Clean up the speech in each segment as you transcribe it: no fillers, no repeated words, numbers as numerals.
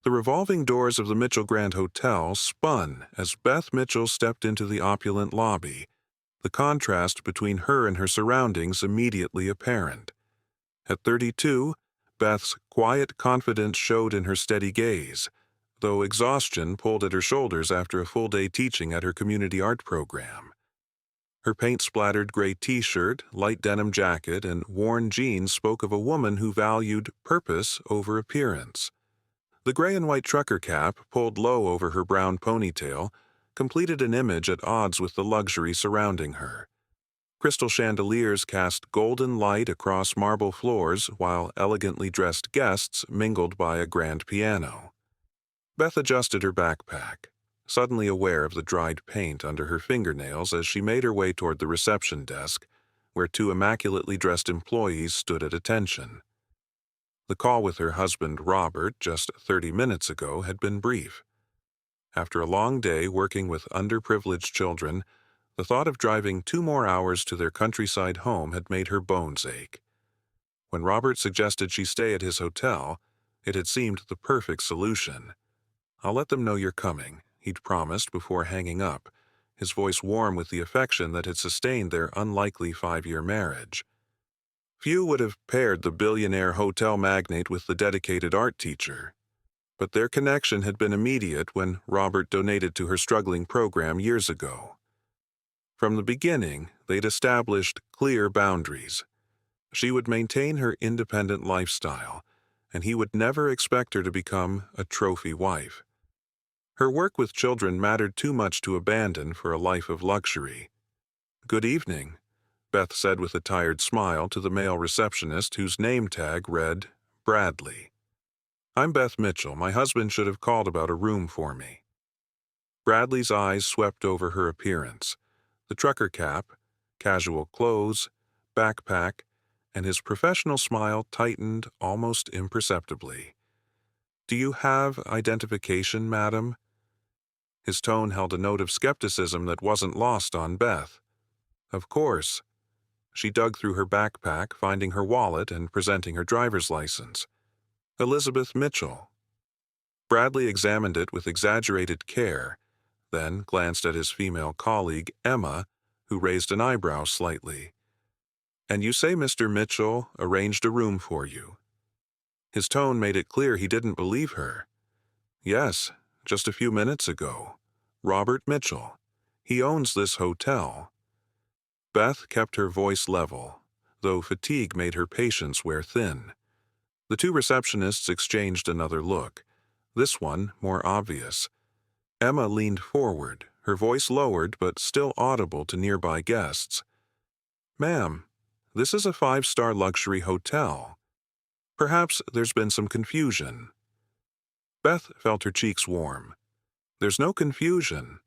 The revolving doors of the Mitchell Grand Hotel spun as Beth Mitchell stepped into the opulent lobby, the contrast between her and her surroundings immediately apparent. At 32, Beth's quiet confidence showed in her steady gaze, though exhaustion pulled at her shoulders after a full day teaching at her community art program. Her paint-splattered gray t-shirt, light denim jacket, and worn jeans spoke of a woman who valued purpose over appearance. The gray and white trucker cap, pulled low over her brown ponytail, completed an image at odds with the luxury surrounding her. Crystal chandeliers cast golden light across marble floors while elegantly dressed guests mingled by a grand piano. Beth adjusted her backpack, suddenly aware of the dried paint under her fingernails as she made her way toward the reception desk, where two immaculately dressed employees stood at attention. The call with her husband, Robert, just 30 minutes ago had been brief. After a long day working with underprivileged children, the thought of driving 2 more hours to their countryside home had made her bones ache. When Robert suggested she stay at his hotel, it had seemed the perfect solution. "I'll let them know you're coming," he'd promised before hanging up, his voice warm with the affection that had sustained their unlikely 5-year marriage. Few would have paired the billionaire hotel magnate with the dedicated art teacher, but their connection had been immediate when Robert donated to her struggling program years ago. From the beginning, they'd established clear boundaries. She would maintain her independent lifestyle, and he would never expect her to become a trophy wife. Her work with children mattered too much to abandon for a life of luxury. "Good evening," Beth said with a tired smile to the male receptionist whose name tag read Bradley. "I'm Beth Mitchell. My husband should have called about a room for me." Bradley's eyes swept over her appearance. The trucker cap, casual clothes, backpack, and his professional smile tightened almost imperceptibly. "Do you have identification, madam?" His tone held a note of skepticism that wasn't lost on Beth. "Of course." She dug through her backpack, finding her wallet and presenting her driver's license. "Elizabeth Mitchell." Bradley examined it with exaggerated care, then glanced at his female colleague, Emma, who raised an eyebrow slightly. "And you say Mr. Mitchell arranged a room for you?" His tone made it clear he didn't believe her. "Yes, just a few minutes ago. Robert Mitchell. He owns this hotel." Beth kept her voice level, though fatigue made her patience wear thin. The two receptionists exchanged another look, this one more obvious. Emma leaned forward, her voice lowered but still audible to nearby guests. "Ma'am, this is a 5-star luxury hotel. Perhaps there's been some confusion." Beth felt her cheeks warm. "There's no confusion.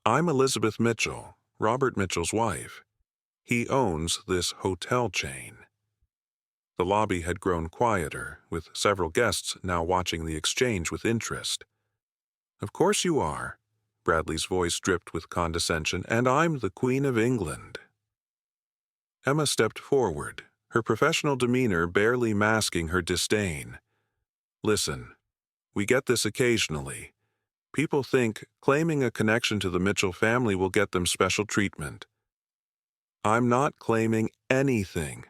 I'm Elizabeth Mitchell, Robert Mitchell's wife. He owns this hotel chain." The lobby had grown quieter, with several guests now watching the exchange with interest. "Of course you are." Bradley's voice dripped with condescension, "and I'm the Queen of England." Emma stepped forward, her professional demeanor barely masking her disdain. "Listen, we get this occasionally. People think claiming a connection to the Mitchell family will get them special treatment." "I'm not claiming anything,"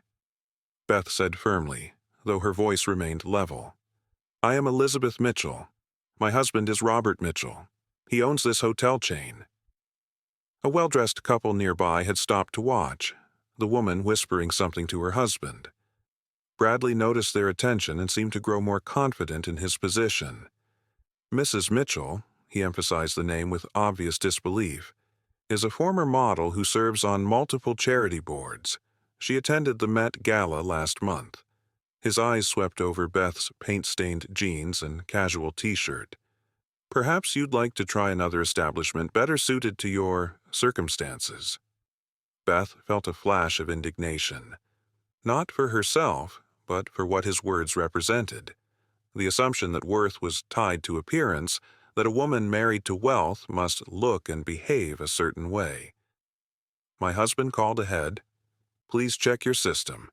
Beth said firmly, though her voice remained level. "I am Elizabeth Mitchell. My husband is Robert Mitchell. He owns this hotel chain." A well-dressed couple nearby had stopped to watch, the woman whispering something to her husband. Bradley noticed their attention and seemed to grow more confident in his position. "Mrs. Mitchell," he emphasized the name with obvious disbelief, "is a former model who serves on multiple charity boards. She attended the Met Gala last month." His eyes swept over Beth's paint-stained jeans and casual t-shirt. "Perhaps you'd like to try another establishment better suited to your circumstances." Beth felt a flash of indignation. Not for herself, but for what his words represented. The assumption that worth was tied to appearance, that a woman married to wealth must look and behave a certain way. "My husband called ahead. Please check your system."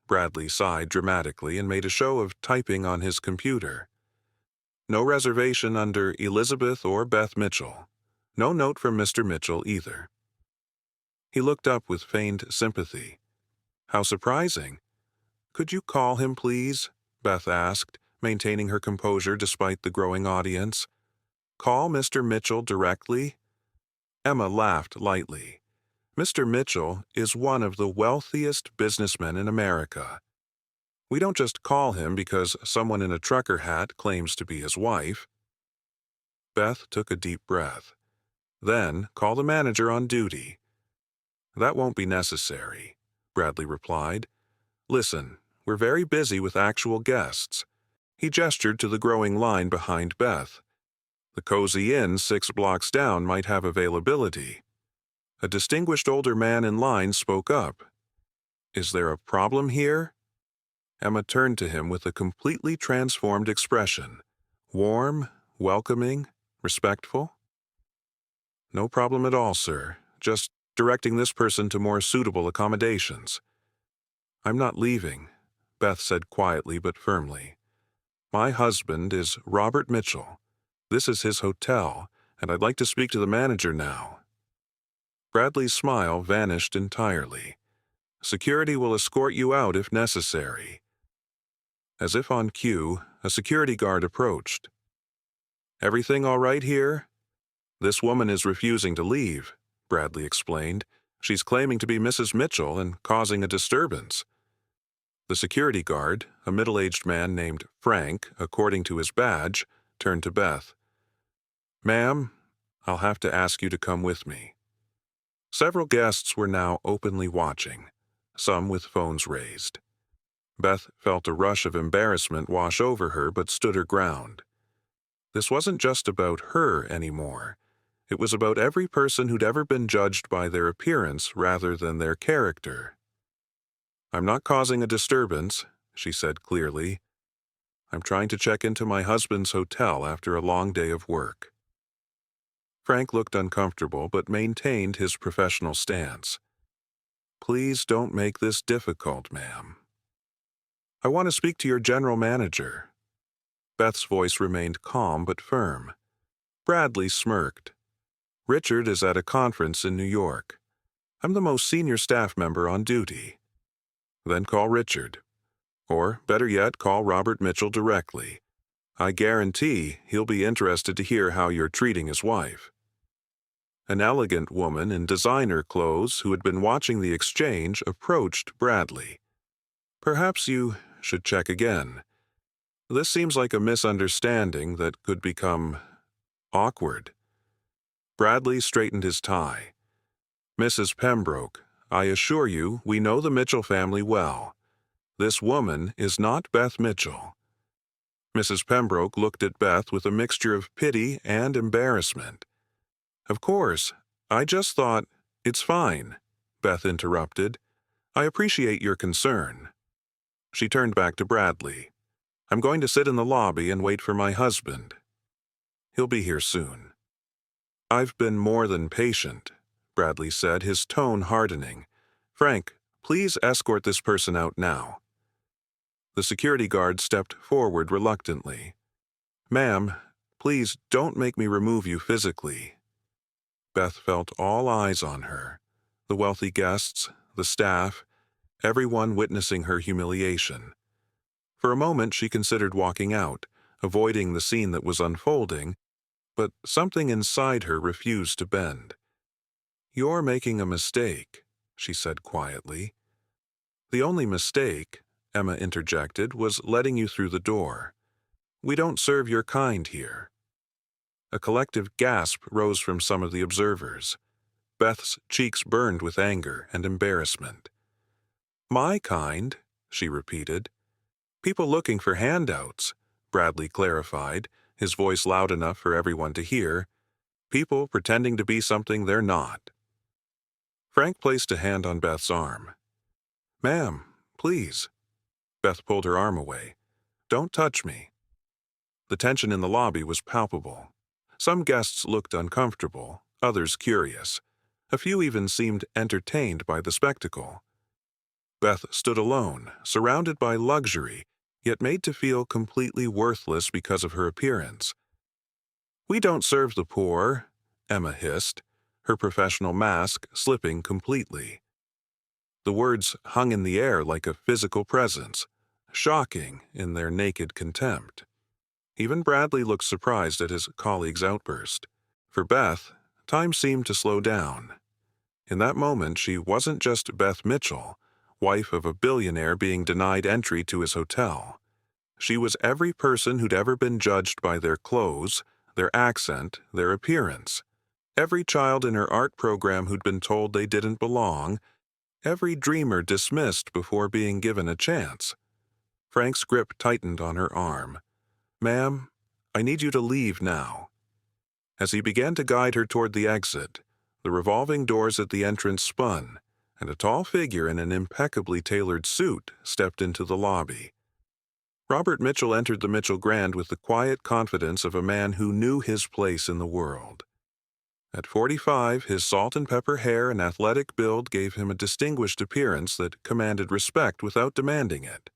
Bradley sighed dramatically and made a show of typing on his computer. No reservation under Elizabeth or Beth Mitchell. No note from Mr. Mitchell either. He looked up with feigned sympathy. How surprising. Could you call him, please? Beth asked, maintaining her composure despite the growing audience. Call Mr. Mitchell directly? Emma laughed lightly. Mr. Mitchell is one of the wealthiest businessmen in America. We don't just call him because someone in a trucker hat claims to be his wife. Beth took a deep breath. Then call the manager on duty. That won't be necessary, Bradley replied. Listen, we're very busy with actual guests. He gestured to the growing line behind Beth. The Cozy Inn 6 blocks down might have availability. A distinguished older man in line spoke up. Is there a problem here? Emma turned to him with a completely transformed expression. Warm, welcoming, respectful. No problem at all, sir. Just directing this person to more suitable accommodations. I'm not leaving, Beth said quietly but firmly. My husband is Robert Mitchell. This is his hotel, and I'd like to speak to the manager now. Bradley's smile vanished entirely. Security will escort you out if necessary. As if on cue, a security guard approached. Everything all right here? This woman is refusing to leave, Bradley explained. She's claiming to be Mrs. Mitchell and causing a disturbance. The security guard, a middle-aged man named Frank, according to his badge, turned to Beth. Ma'am, I'll have to ask you to come with me. Several guests were now openly watching, some with phones raised. Beth felt a rush of embarrassment wash over her but stood her ground. This wasn't just about her anymore. It was about every person who'd ever been judged by their appearance rather than their character. I'm not causing a disturbance, she said clearly. I'm trying to check into my husband's hotel after a long day of work. Frank looked uncomfortable but maintained his professional stance. Please don't make this difficult, ma'am. I want to speak to your general manager. Beth's voice remained calm but firm. Bradley smirked. Richard is at a conference in New York. I'm the most senior staff member on duty. Then call Richard. Or, better yet, call Robert Mitchell directly. I guarantee he'll be interested to hear how you're treating his wife. An elegant woman in designer clothes who had been watching the exchange approached Bradley. Perhaps you should check again. This seems like a misunderstanding that could become awkward. Bradley straightened his tie. Mrs. Pembroke, I assure you we know the Mitchell family well. This woman is not Beth Mitchell. Mrs. Pembroke looked at Beth with a mixture of pity and embarrassment. Of course, I just thought, it's fine, Beth interrupted. I appreciate your concern. She turned back to Bradley. I'm going to sit in the lobby and wait for my husband. He'll be here soon. I've been more than patient, Bradley said, his tone hardening. Frank, please escort this person out now. The security guard stepped forward reluctantly. Ma'am, please don't make me remove you physically. Beth felt all eyes on her. The wealthy guests, the staff, everyone witnessing her humiliation. For a moment she considered walking out, avoiding the scene that was unfolding, but something inside her refused to bend. You're making a mistake, she said quietly. The only mistake, Emma interjected, was letting you through the door. We don't serve your kind here. A collective gasp rose from some of the observers. Beth's cheeks burned with anger and embarrassment. My kind, she repeated. People looking for handouts, Bradley clarified, his voice loud enough for everyone to hear. People pretending to be something they're not. Frank placed a hand on Beth's arm. Ma'am, please. Beth pulled her arm away. Don't touch me. The tension in the lobby was palpable. Some guests looked uncomfortable, others curious. A few even seemed entertained by the spectacle. Beth stood alone, surrounded by luxury, yet made to feel completely worthless because of her appearance. "We don't serve the poor," Emma hissed, her professional mask slipping completely. The words hung in the air like a physical presence, shocking in their naked contempt. Even Bradley looked surprised at his colleague's outburst. For Beth, time seemed to slow down. In that moment, she wasn't just Beth Mitchell, wife of a billionaire being denied entry to his hotel. She was every person who'd ever been judged by their clothes, their accent, their appearance. Every child in her art program who'd been told they didn't belong, every dreamer dismissed before being given a chance. Frank's grip tightened on her arm. "Ma'am, I need you to leave now." As he began to guide her toward the exit, the revolving doors at the entrance spun, and a tall figure in an impeccably tailored suit stepped into the lobby. Robert Mitchell entered the Mitchell Grand with the quiet confidence of a man who knew his place in the world. At 45, his salt and pepper hair and athletic build gave him a distinguished appearance that commanded respect without demanding it.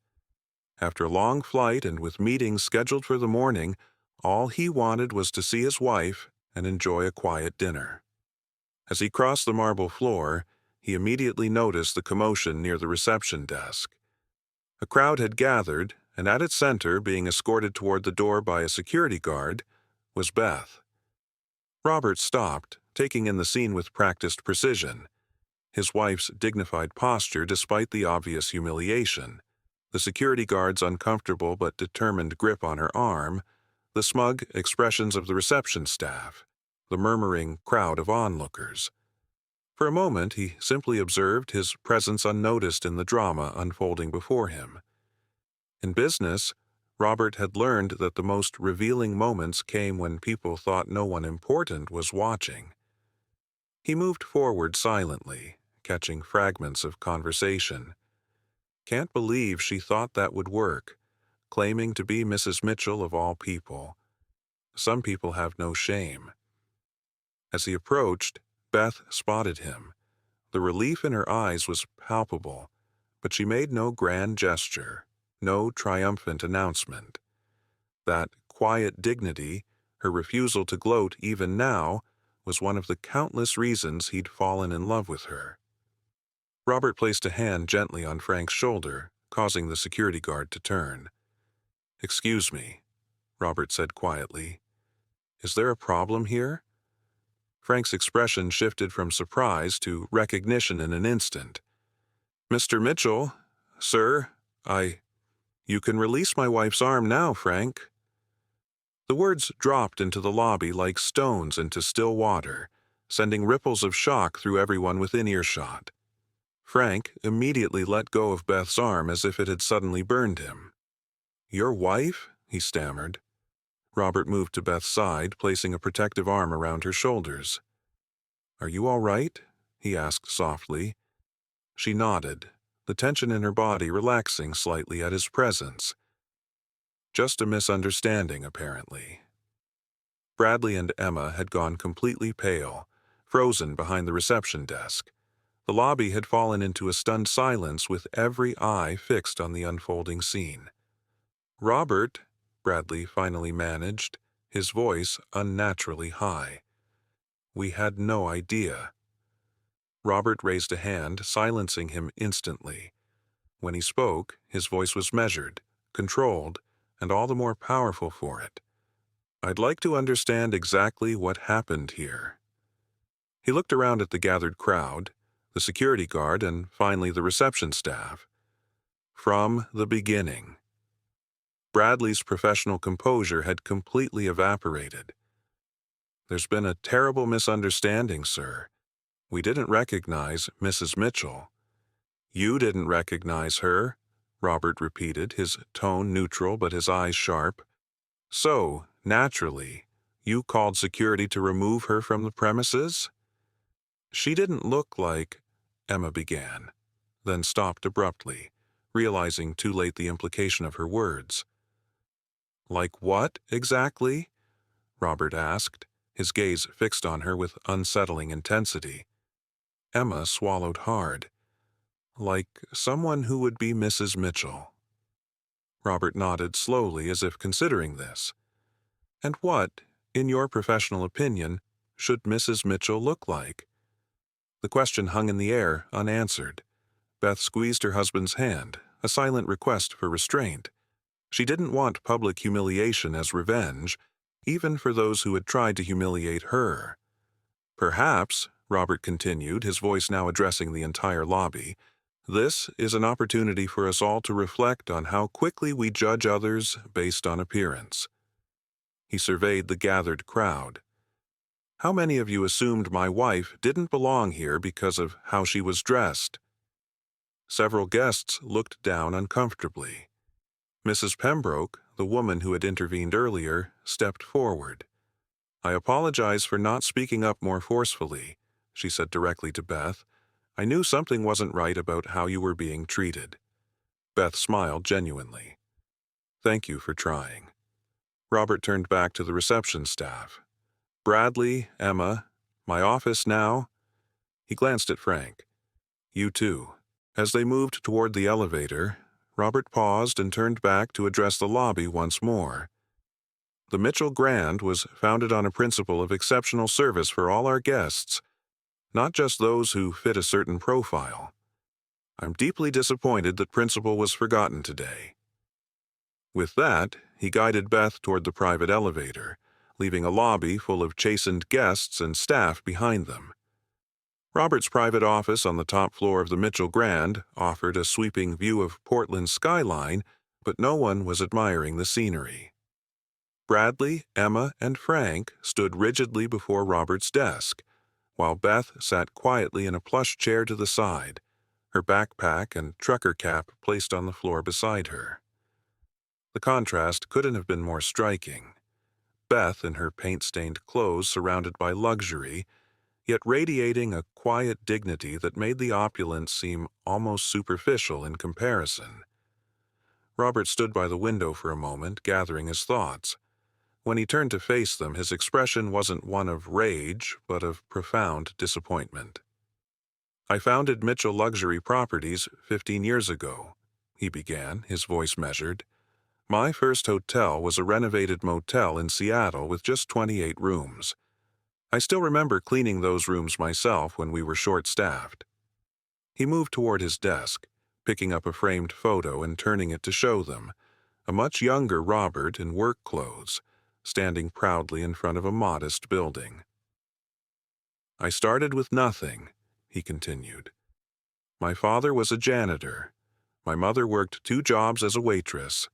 After a long flight and with meetings scheduled for the morning, all he wanted was to see his wife and enjoy a quiet dinner. As he crossed the marble floor, he immediately noticed the commotion near the reception desk. A crowd had gathered, and at its center, being escorted toward the door by a security guard, was Beth. Robert stopped, taking in the scene with practiced precision. His wife's dignified posture despite the obvious humiliation, the security guard's uncomfortable but determined grip on her arm, the smug expressions of the reception staff, the murmuring crowd of onlookers. For a moment, he simply observed, his presence unnoticed in the drama unfolding before him. In business, Robert had learned that the most revealing moments came when people thought no one important was watching. He moved forward silently, catching fragments of conversation. "Can't believe she thought that would work, claiming to be Mrs. Mitchell of all people. Some people have no shame." As he approached, Beth spotted him. The relief in her eyes was palpable, but she made no grand gesture, no triumphant announcement. That quiet dignity, her refusal to gloat even now, was one of the countless reasons he'd fallen in love with her. Robert placed a hand gently on Frank's shoulder, causing the security guard to turn. "Excuse me," Robert said quietly. "Is there a problem here?" Frank's expression shifted from surprise to recognition in an instant. "Mr. Mitchell, sir, You can release my wife's arm now, Frank." The words dropped into the lobby like stones into still water, sending ripples of shock through everyone within earshot. Frank immediately let go of Beth's arm as if it had suddenly burned him. "Your wife?" he stammered. Robert moved to Beth's side, placing a protective arm around her shoulders. "Are you all right?" he asked softly. She nodded, the tension in her body relaxing slightly at his presence. Just a misunderstanding, apparently. Bradley and Emma had gone completely pale, frozen behind the reception desk. The lobby had fallen into a stunned silence with every eye fixed on the unfolding scene. "Robert," Bradley finally managed, his voice unnaturally high. "We had no idea." Robert raised a hand, silencing him instantly. When he spoke, his voice was measured, controlled, and all the more powerful for it. "I'd like to understand exactly what happened here." He looked around at the gathered crowd, the security guard, and finally the reception staff. From the beginning. Bradley's professional composure had completely evaporated. "There's been a terrible misunderstanding, sir. We didn't recognize Mrs. Mitchell." "You didn't recognize her," Robert repeated, his tone neutral but his eyes sharp. "So, naturally, you called security to remove her from the premises?" "She didn't look like—" Emma began, then stopped abruptly, realizing too late the implication of her words. "Like what, exactly?" Robert asked, his gaze fixed on her with unsettling intensity. Emma swallowed hard. "Like someone who would be Mrs. Mitchell." Robert nodded slowly as if considering this. "And what, in your professional opinion, should Mrs. Mitchell look like?" The question hung in the air, unanswered. Beth squeezed her husband's hand, a silent request for restraint. She didn't want public humiliation as revenge, even for those who had tried to humiliate her. "Perhaps," Robert continued, his voice now addressing the entire lobby, "this is an opportunity for us all to reflect on how quickly we judge others based on appearance." He surveyed the gathered crowd. "How many of you assumed my wife didn't belong here because of how she was dressed?" Several guests looked down uncomfortably. Mrs. Pembroke, the woman who had intervened earlier, stepped forward. "I apologize for not speaking up more forcefully," she said directly to Beth. "I knew something wasn't right about how you were being treated." Beth smiled genuinely. "Thank you for trying." Robert turned back to the reception staff. "Bradley, Emma, my office now?" He glanced at Frank. "You too." As they moved toward the elevator, Robert paused and turned back to address the lobby once more. "The Mitchell Grand was founded on a principle of exceptional service for all our guests, not just those who fit a certain profile. I'm deeply disappointed that principle was forgotten today." With that, he guided Beth toward the private elevator, leaving a lobby full of chastened guests and staff behind them. Robert's private office on the top floor of the Mitchell Grand offered a sweeping view of Portland's skyline, but no one was admiring the scenery. Bradley, Emma, and Frank stood rigidly before Robert's desk, while Beth sat quietly in a plush chair to the side, her backpack and trucker cap placed on the floor beside her. The contrast couldn't have been more striking. Beth in her paint-stained clothes surrounded by luxury, yet radiating a quiet dignity that made the opulence seem almost superficial in comparison. Robert stood by the window for a moment, gathering his thoughts. When he turned to face them, his expression wasn't one of rage, but of profound disappointment. "I founded Mitchell Luxury Properties 15 years ago," he began, his voice measured. "My first hotel was a renovated motel in Seattle with just 28 rooms. I still remember cleaning those rooms myself when we were short-staffed." He moved toward his desk, picking up a framed photo and turning it to show them, a much younger Robert in work clothes, standing proudly in front of a modest building. "I started with nothing," he continued. "My father was a janitor. My mother worked 2 jobs as a waitress.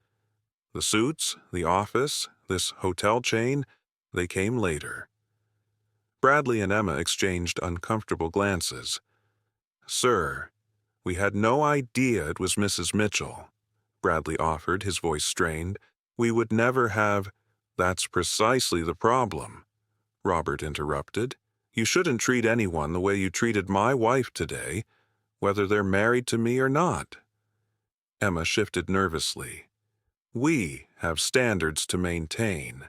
The suits, the office, this hotel chain, they came later." Bradley and Emma exchanged uncomfortable glances. "Sir, we had no idea it was Mrs. Mitchell," Bradley offered, his voice strained. "We would never have—" "That's precisely the problem," Robert interrupted. "You shouldn't treat anyone the way you treated my wife today, whether they're married to me or not." Emma shifted nervously. "We have standards to maintain."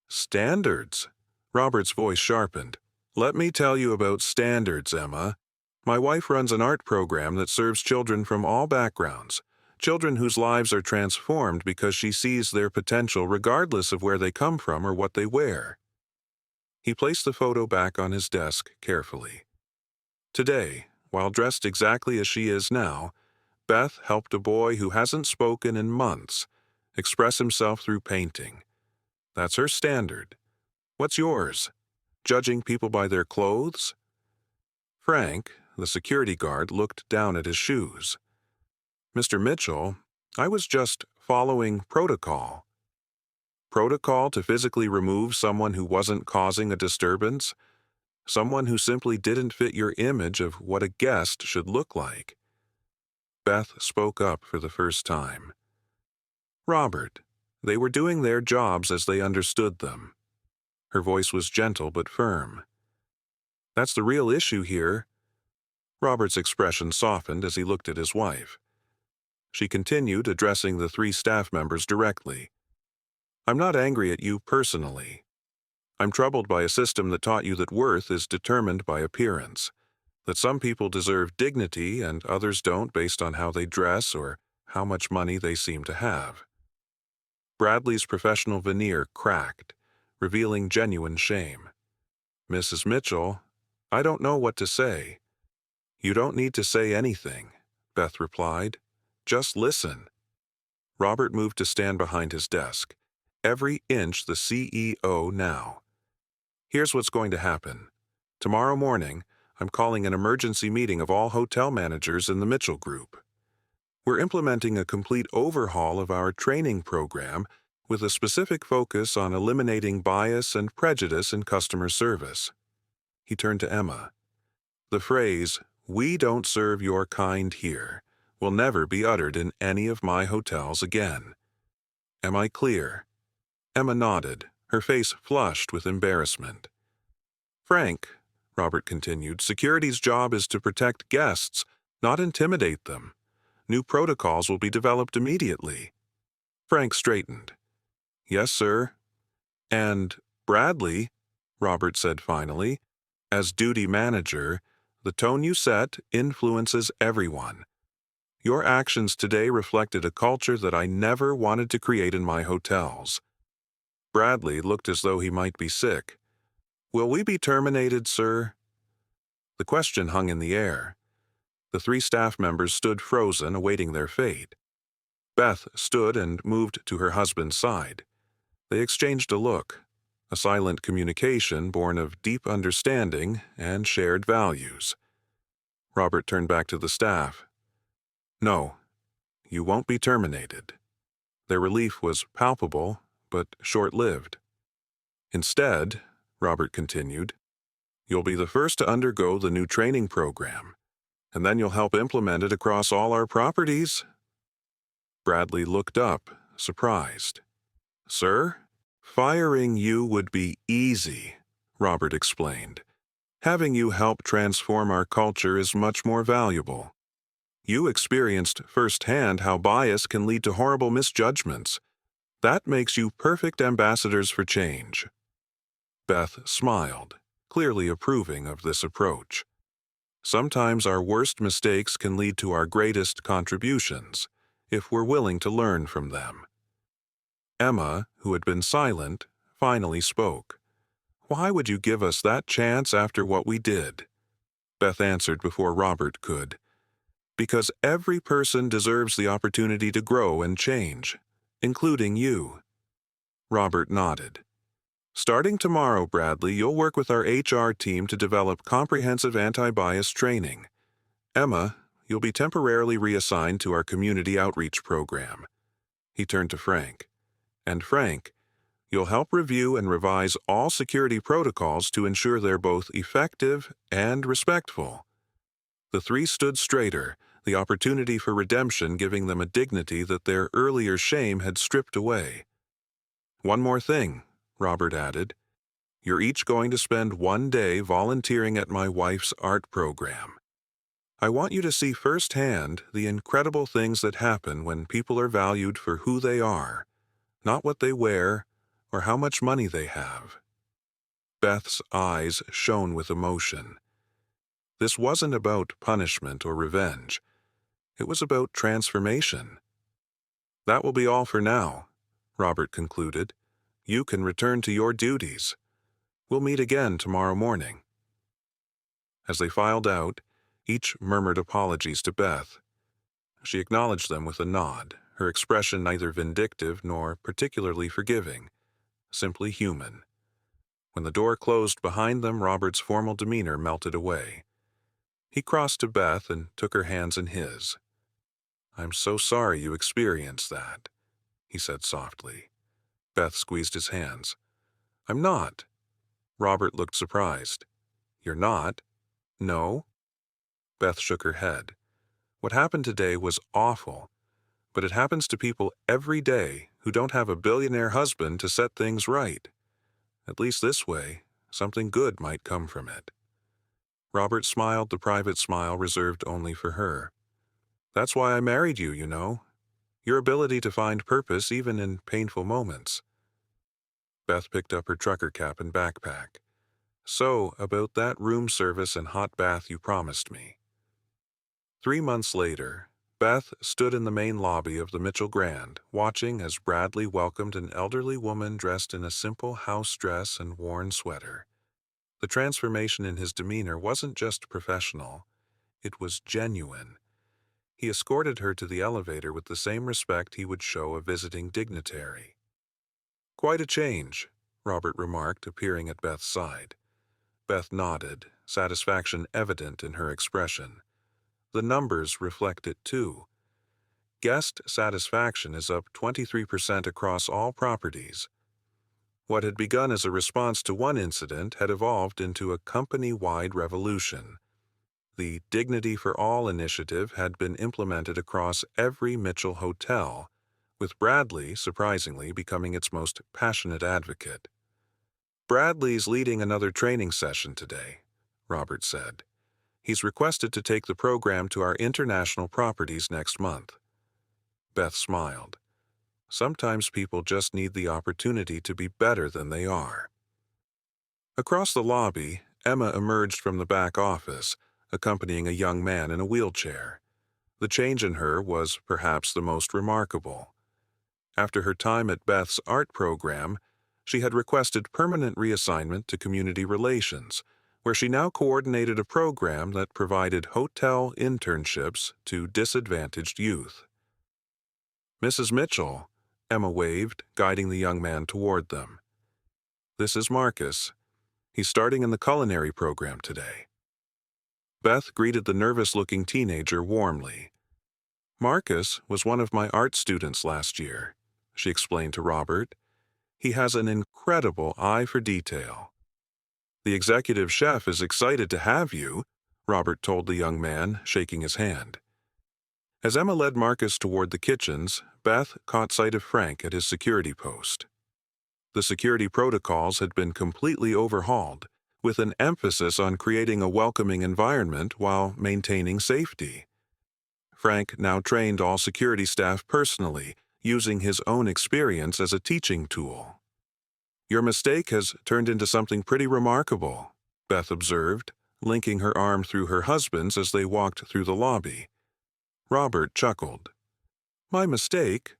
"Standards?" Robert's voice sharpened. "Let me tell you about standards, Emma. My wife runs an art program that serves children from all backgrounds, children whose lives are transformed because she sees their potential regardless of where they come from or what they wear." He placed the photo back on his desk carefully. "Today, while dressed exactly as she is now, Beth helped a boy who hasn't spoken in months express himself through painting. That's her standard. What's yours? Judging people by their clothes?" Frank, the security guard, looked down at his shoes. "Mr. Mitchell, I was just following protocol." "Protocol to physically remove someone who wasn't causing a disturbance? Someone who simply didn't fit your image of what a guest should look like?" Beth spoke up for the first time. "Robert, they were doing their jobs as they understood them." Her voice was gentle but firm. "That's the real issue here." Robert's expression softened as he looked at his wife. She continued, addressing the 3 staff members directly. "I'm not angry at you personally. I'm troubled by a system that taught you that worth is determined by appearance, that some people deserve dignity and others don't based on how they dress or how much money they seem to have. Bradley's professional veneer cracked, revealing genuine shame. "Mrs. Mitchell, I don't know what to say." "You don't need to say anything," Beth replied. "Just listen." Robert moved to stand behind his desk, every inch the CEO now. "Here's what's going to happen. Tomorrow morning, I'm calling an emergency meeting of all hotel managers in the Mitchell Group. We're implementing a complete overhaul of our training program with a specific focus on eliminating bias and prejudice in customer service." He turned to Emma. "The phrase, 'We don't serve your kind here,' will never be uttered in any of my hotels again. Am I clear?" Emma nodded, her face flushed with embarrassment. "Frank," Robert continued, "security's job is to protect guests, not intimidate them. New protocols will be developed immediately." Frank straightened. "Yes, sir." "And Bradley," Robert said finally, "as duty manager, the tone you set influences everyone. Your actions today reflected a culture that I never wanted to create in my hotels." Bradley looked as though he might be sick. "Will we be terminated, sir?" The question hung in the air. The 3 staff members stood frozen, awaiting their fate. Beth stood and moved to her husband's side. They exchanged a look, a silent communication born of deep understanding and shared values. Robert turned back to the staff. "No, you won't be terminated." Their relief was palpable, but short-lived. "Instead," Robert continued, "you'll be the first to undergo the new training program, and then you'll help implement it across all our properties." Bradley looked up, surprised. "Sir?" "Firing you would be easy," Robert explained. "Having you help transform our culture is much more valuable. You experienced firsthand how bias can lead to horrible misjudgments. That makes you perfect ambassadors for change." Beth smiled, clearly approving of this approach. Sometimes our worst mistakes can lead to our greatest contributions, if we're willing to learn from them. Emma, who had been silent, finally spoke. "Why would you give us that chance after what we did?" Beth answered before Robert could. "Because every person deserves the opportunity to grow and change, including you." Robert nodded. "Starting tomorrow, Bradley, you'll work with our HR team to develop comprehensive anti-bias training. Emma, you'll be temporarily reassigned to our community outreach program." He turned to Frank. "And Frank, you'll help review and revise all security protocols to ensure they're both effective and respectful." The 3 stood straighter, the opportunity for redemption giving them a dignity that their earlier shame had stripped away. "One more thing," Robert added. "You're each going to spend 1 day volunteering at my wife's art program. I want you to see firsthand the incredible things that happen when people are valued for who they are, not what they wear or how much money they have." Beth's eyes shone with emotion. This wasn't about punishment or revenge. It was about transformation. "That will be all for now," Robert concluded. "You can return to your duties. We'll meet again tomorrow morning." As they filed out, each murmured apologies to Beth. She acknowledged them with a nod, her expression neither vindictive nor particularly forgiving, simply human. When the door closed behind them, Robert's formal demeanor melted away. He crossed to Beth and took her hands in his. "I'm so sorry you experienced that," he said softly. Beth squeezed his hands. "I'm not." Robert looked surprised. "You're not?" "No." Beth shook her head. "What happened today was awful, but it happens to people every day who don't have a billionaire husband to set things right. At least this way, something good might come from it." Robert smiled the private smile reserved only for her. "That's why I married you, you know. Your ability to find purpose even in painful moments." Beth picked up her trucker cap and backpack. "So, about that room service and hot bath you promised me." 3 months later, Beth stood in the main lobby of the Mitchell Grand, watching as Bradley welcomed an elderly woman dressed in a simple house dress and worn sweater. The transformation in his demeanor wasn't just professional, it was genuine. He escorted her to the elevator with the same respect he would show a visiting dignitary. "Quite a change," Robert remarked, appearing at Beth's side. Beth nodded, satisfaction evident in her expression. The numbers reflect it too. Guest satisfaction is up 23% across all properties. What had begun as a response to one incident had evolved into a company-wide revolution. The Dignity for All initiative had been implemented across every Mitchell hotel, with Bradley, surprisingly, becoming its most passionate advocate. "Bradley's leading another training session today," Robert said. "He's requested to take the program to our international properties next month." Beth smiled. Sometimes people just need the opportunity to be better than they are. Across the lobby, Emma emerged from the back office, accompanying a young man in a wheelchair. The change in her was perhaps the most remarkable. After her time at Beth's art program, she had requested permanent reassignment to community relations, where she now coordinated a program that provided hotel internships to disadvantaged youth. "Mrs. Mitchell," Emma waved, guiding the young man toward them. "This is Marcus. He's starting in the culinary program today." Beth greeted the nervous-looking teenager warmly. "Marcus was one of my art students last year," she explained to Robert. "He has an incredible eye for detail." "The executive chef is excited to have you," Robert told the young man, shaking his hand. As Emma led Marcus toward the kitchens, Beth caught sight of Frank at his security post. The security protocols had been completely overhauled, with an emphasis on creating a welcoming environment while maintaining safety. Frank now trained all security staff personally, using his own experience as a teaching tool. "Your mistake has turned into something pretty remarkable," Beth observed, linking her arm through her husband's as they walked through the lobby. Robert chuckled. "My mistake?"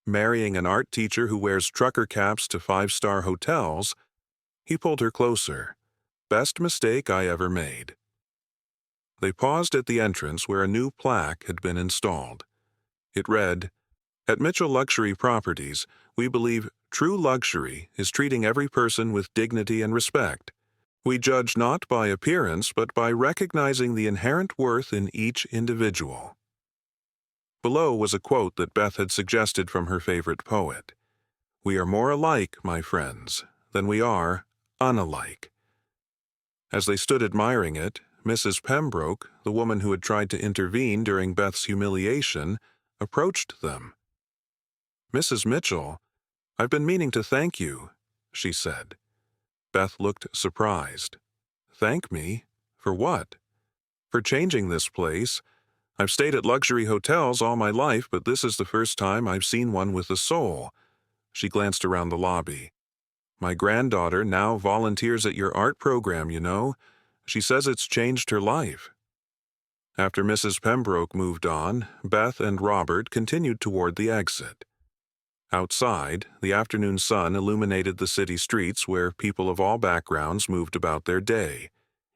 "Marrying an art teacher who wears trucker caps to five-star hotels." He pulled her closer. "Best mistake I ever made." They paused at the entrance where a new plaque had been installed. It read, "At Mitchell Luxury Properties, we believe true luxury is treating every person with dignity and respect. We judge not by appearance but by recognizing the inherent worth in each individual." Below was a quote that Beth had suggested from her favorite poet. "We are more alike, my friends, than we are unalike." As they stood admiring it, Mrs. Pembroke, the woman who had tried to intervene during Beth's humiliation, approached them. "Mrs. Mitchell, I've been meaning to thank you," she said. Beth looked surprised. "Thank me? For what?" "For changing this place. I've stayed at luxury hotels all my life, but this is the first time I've seen one with a soul." She glanced around the lobby. "My granddaughter now volunteers at your art program, you know. She says it's changed her life." After Mrs. Pembroke moved on, Beth and Robert continued toward the exit. Outside, the afternoon sun illuminated the city streets where people of all backgrounds moved about their day,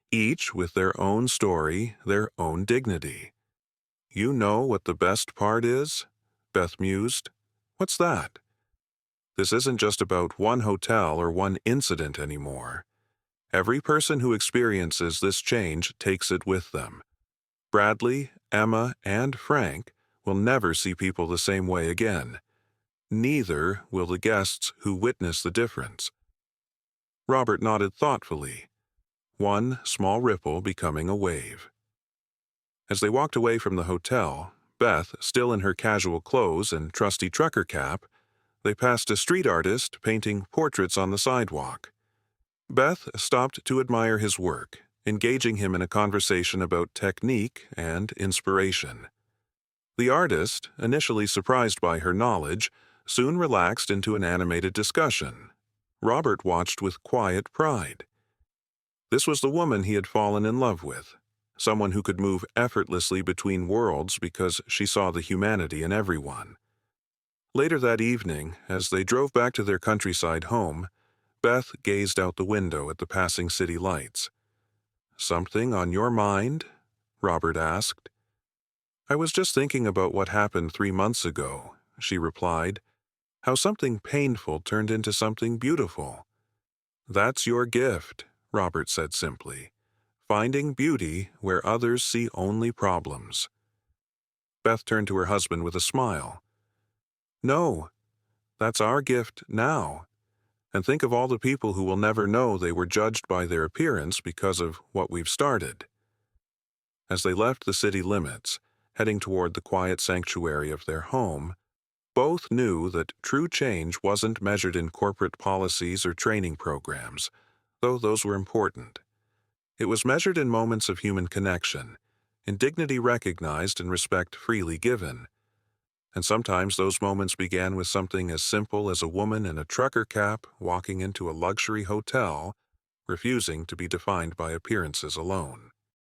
each with their own story, their own dignity. "You know what the best part is?" Beth mused. "What's that?" "This isn't just about one hotel or one incident anymore. Every person who experiences this change takes it with them. Bradley, Emma, and Frank will never see people the same way again. Neither will the guests who witness the difference." Robert nodded thoughtfully, one small ripple becoming a wave. As they walked away from the hotel, Beth, still in her casual clothes and trusty trucker cap, they passed a street artist painting portraits on the sidewalk. Beth stopped to admire his work, engaging him in a conversation about technique and inspiration. The artist, initially surprised by her knowledge, soon relaxed into an animated discussion. Robert watched with quiet pride. This was the woman he had fallen in love with, someone who could move effortlessly between worlds because she saw the humanity in everyone. Later that evening, as they drove back to their countryside home, Beth gazed out the window at the passing city lights. "Something on your mind?" Robert asked. "I was just thinking about what happened 3 months ago," she replied. "How something painful turned into something beautiful." "That's your gift," Robert said simply. "Finding beauty where others see only problems." Beth turned to her husband with a smile. "No, that's our gift now. And think of all the people who will never know they were judged by their appearance because of what we've started." As they left the city limits, heading toward the quiet sanctuary of their home, both knew that true change wasn't measured in corporate policies or training programs, though those were important. It was measured in moments of human connection, in dignity recognized and respect freely given. And sometimes those moments began with something as simple as a woman in a trucker cap walking into a luxury hotel, refusing to be defined by appearances alone.